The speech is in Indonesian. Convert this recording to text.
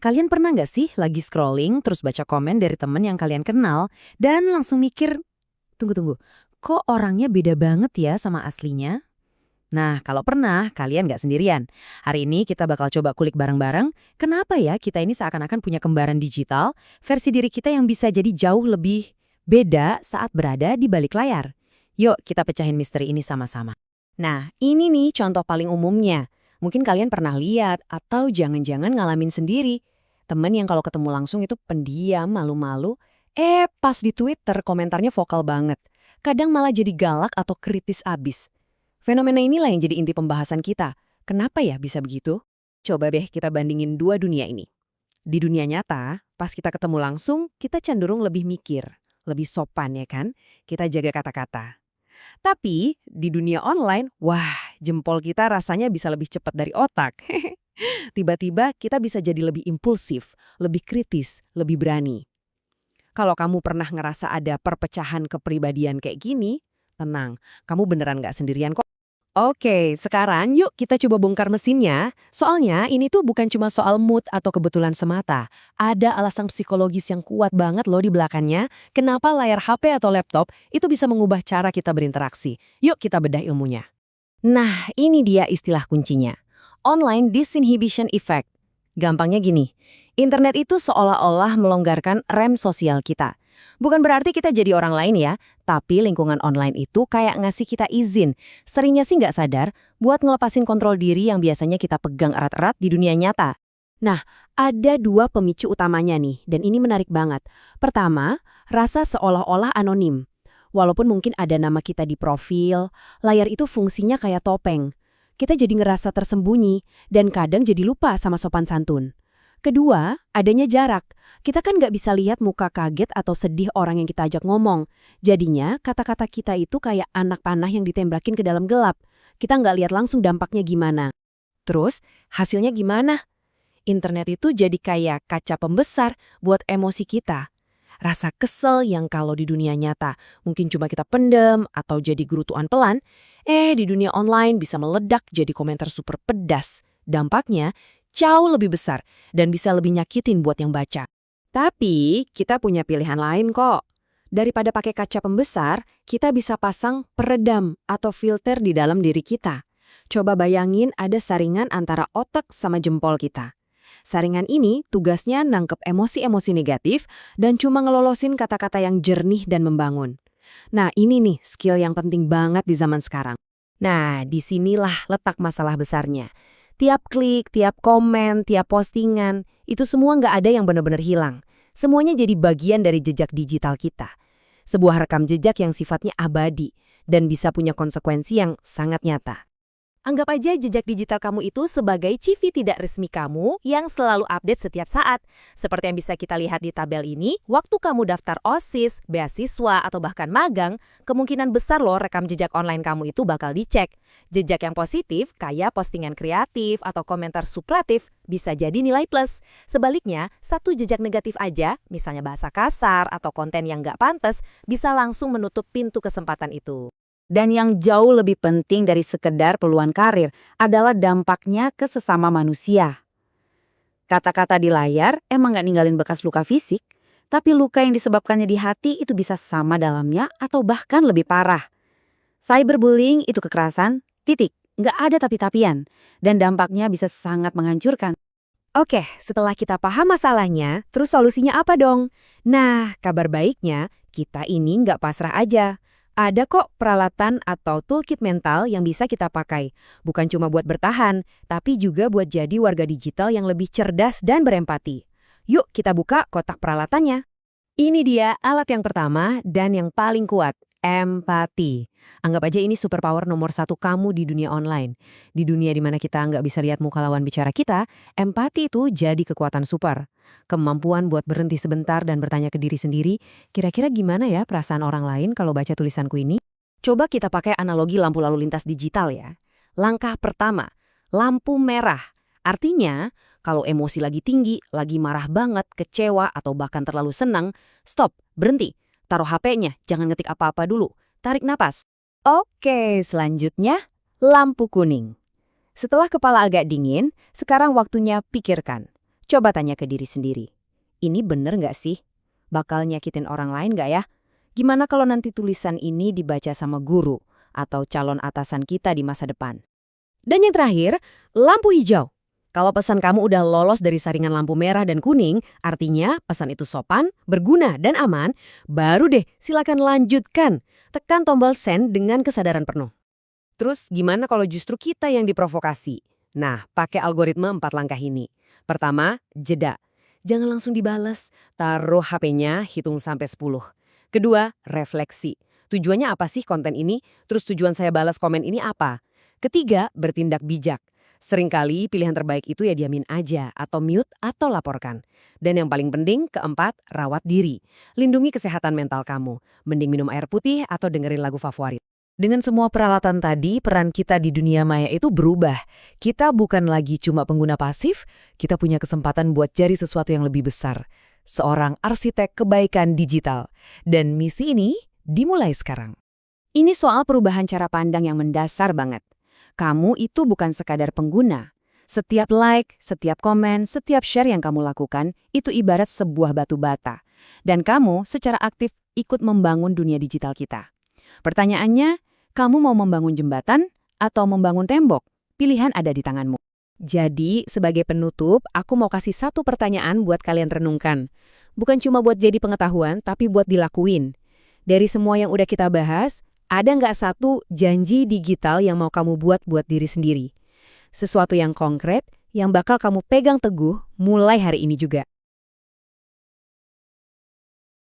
Kalian pernah nggak sih lagi scrolling terus baca komen dari temen yang kalian kenal dan langsung mikir, tunggu, kok orangnya beda banget ya sama aslinya? Nah, kalau pernah, kalian nggak sendirian. Hari ini kita bakal coba kulik bareng-bareng, kenapa ya kita ini seakan-akan punya kembaran digital, versi diri kita yang bisa jadi jauh lebih beda saat berada di balik layar. Yuk, kita pecahin misteri ini sama-sama. Nah, ini nih contoh paling umumnya. Mungkin kalian pernah lihat atau jangan-jangan ngalamin sendiri. Temen yang kalau ketemu langsung itu pendiam, malu-malu. Pas di Twitter komentarnya vokal banget. Kadang malah jadi galak atau kritis abis. Fenomena inilah yang jadi inti pembahasan kita. Kenapa ya bisa begitu? Coba deh kita bandingin dua dunia ini. Di dunia nyata, pas kita ketemu langsung, kita cenderung lebih mikir. Lebih sopan ya kan? Kita jaga kata-kata. Tapi di dunia online, wah, jempol kita rasanya bisa lebih cepat dari otak. Tiba-tiba kita bisa jadi lebih impulsif, lebih kritis, lebih berani. Kalau kamu pernah ngerasa ada perpecahan kepribadian kayak gini, tenang, kamu beneran nggak sendirian kok. Oke, sekarang yuk kita coba bongkar mesinnya. Soalnya ini tuh bukan cuma soal mood atau kebetulan semata. Ada alasan psikologis yang kuat banget loh di belakangnya. Kenapa layar HP atau laptop itu bisa mengubah cara kita berinteraksi. Yuk kita bedah ilmunya. Nah, ini dia istilah kuncinya. Online Disinhibition Effect. Gampangnya gini, internet itu seolah-olah melonggarkan rem sosial kita. Bukan berarti kita jadi orang lain ya, tapi lingkungan online itu kayak ngasih kita izin, seringnya sih nggak sadar, buat ngelepasin kontrol diri yang biasanya kita pegang erat-erat di dunia nyata. Nah, ada dua pemicu utamanya nih, dan ini menarik banget. Pertama, rasa seolah-olah anonim. Walaupun mungkin ada nama kita di profil, layar itu fungsinya kayak topeng. Kita jadi ngerasa tersembunyi, dan kadang jadi lupa sama sopan santun. Kedua, adanya jarak. Kita kan nggak bisa lihat muka kaget atau sedih orang yang kita ajak ngomong. Jadinya, kata-kata kita itu kayak anak panah yang ditembakin ke dalam gelap. Kita nggak lihat langsung dampaknya gimana. Terus, hasilnya gimana? Internet itu jadi kayak kaca pembesar buat emosi kita. Rasa kesel yang kalau di dunia nyata mungkin cuma kita pendem atau jadi gerutuan pelan, di dunia online bisa meledak jadi komentar super pedas. Dampaknya jauh lebih besar dan bisa lebih nyakitin buat yang baca. Tapi kita punya pilihan lain kok. Daripada pakai kaca pembesar, kita bisa pasang peredam atau filter di dalam diri kita. Coba bayangin ada saringan antara otak sama jempol kita. Saringan ini tugasnya nangkep emosi-emosi negatif dan cuma ngelolosin kata-kata yang jernih dan membangun. Nah, ini nih skill yang penting banget di zaman sekarang. Nah, disinilah letak masalah besarnya. Tiap klik, tiap komen, tiap postingan, itu semua nggak ada yang benar-benar hilang. Semuanya jadi bagian dari jejak digital kita. Sebuah rekam jejak yang sifatnya abadi dan bisa punya konsekuensi yang sangat nyata. Anggap aja jejak digital kamu itu sebagai CV tidak resmi kamu yang selalu update setiap saat. Seperti yang bisa kita lihat di tabel ini, waktu kamu daftar OSIS, beasiswa, atau bahkan magang, kemungkinan besar loh rekam jejak online kamu itu bakal dicek. Jejak yang positif, kayak postingan kreatif atau komentar supratif, bisa jadi nilai plus. Sebaliknya, satu jejak negatif aja, misalnya bahasa kasar atau konten yang nggak pantas, bisa langsung menutup pintu kesempatan itu. Dan yang jauh lebih penting dari sekedar peluang karir adalah dampaknya ke sesama manusia. Kata-kata di layar emang nggak ninggalin bekas luka fisik, tapi luka yang disebabkannya di hati itu bisa sama dalamnya atau bahkan lebih parah. Cyberbullying itu kekerasan, titik, nggak ada tapi-tapian, dan dampaknya bisa sangat menghancurkan. Oke, setelah kita paham masalahnya, terus solusinya apa dong? Nah, kabar baiknya, kita ini nggak pasrah aja. Ada kok peralatan atau toolkit mental yang bisa kita pakai. Bukan cuma buat bertahan, tapi juga buat jadi warga digital yang lebih cerdas dan berempati. Yuk kita buka kotak peralatannya. Ini dia alat yang pertama dan yang paling kuat, empati. Anggap aja ini superpower nomor satu kamu di dunia online. Di dunia dimana kita nggak bisa lihat muka lawan bicara kita, empati itu jadi kekuatan super. Kemampuan buat berhenti sebentar dan bertanya ke diri sendiri, kira-kira gimana ya perasaan orang lain kalau baca tulisanku ini? Coba kita pakai analogi lampu lalu lintas digital ya. Langkah pertama, lampu merah. Artinya, kalau emosi lagi tinggi, lagi marah banget, kecewa, atau bahkan terlalu senang, stop, berhenti. Taruh HP-nya, jangan ngetik apa-apa dulu. Tarik napas. Oke, selanjutnya, lampu kuning. Setelah kepala agak dingin, sekarang waktunya pikirkan. Coba tanya ke diri sendiri. Ini bener nggak sih? Bakal nyakitin orang lain nggak ya? Gimana kalau nanti tulisan ini dibaca sama guru atau calon atasan kita di masa depan? Dan yang terakhir, lampu hijau. Kalau pesan kamu udah lolos dari saringan lampu merah dan kuning, artinya pesan itu sopan, berguna, dan aman, baru deh silakan lanjutkan. Tekan tombol send dengan kesadaran penuh. Terus gimana kalau justru kita yang diprovokasi? Nah, pakai algoritma 4 langkah ini. Pertama, jeda. Jangan langsung dibalas, taruh HP-nya, hitung sampai 10. Kedua, refleksi. Tujuannya apa sih konten ini? Terus tujuan saya balas komen ini apa? Ketiga, bertindak bijak. Seringkali pilihan terbaik itu ya diamin aja, atau mute, atau laporkan. Dan yang paling penting, keempat, rawat diri. Lindungi kesehatan mental kamu. Mending minum air putih atau dengerin lagu favorit. Dengan semua peralatan tadi, peran kita di dunia maya itu berubah. Kita bukan lagi cuma pengguna pasif, kita punya kesempatan buat cari sesuatu yang lebih besar. Seorang arsitek kebaikan digital. Dan misi ini dimulai sekarang. Ini soal perubahan cara pandang yang mendasar banget. Kamu itu bukan sekadar pengguna. Setiap like, setiap komen, setiap share yang kamu lakukan, itu ibarat sebuah batu bata. Dan kamu secara aktif ikut membangun dunia digital kita. Pertanyaannya, kamu mau membangun jembatan atau membangun tembok? Pilihan ada di tanganmu. Jadi, sebagai penutup, aku mau kasih satu pertanyaan buat kalian renungkan. Bukan cuma buat jadi pengetahuan, tapi buat dilakuin. Dari semua yang udah kita bahas, ada nggak satu janji digital yang mau kamu buat diri sendiri? Sesuatu yang konkret, yang bakal kamu pegang teguh mulai hari ini juga.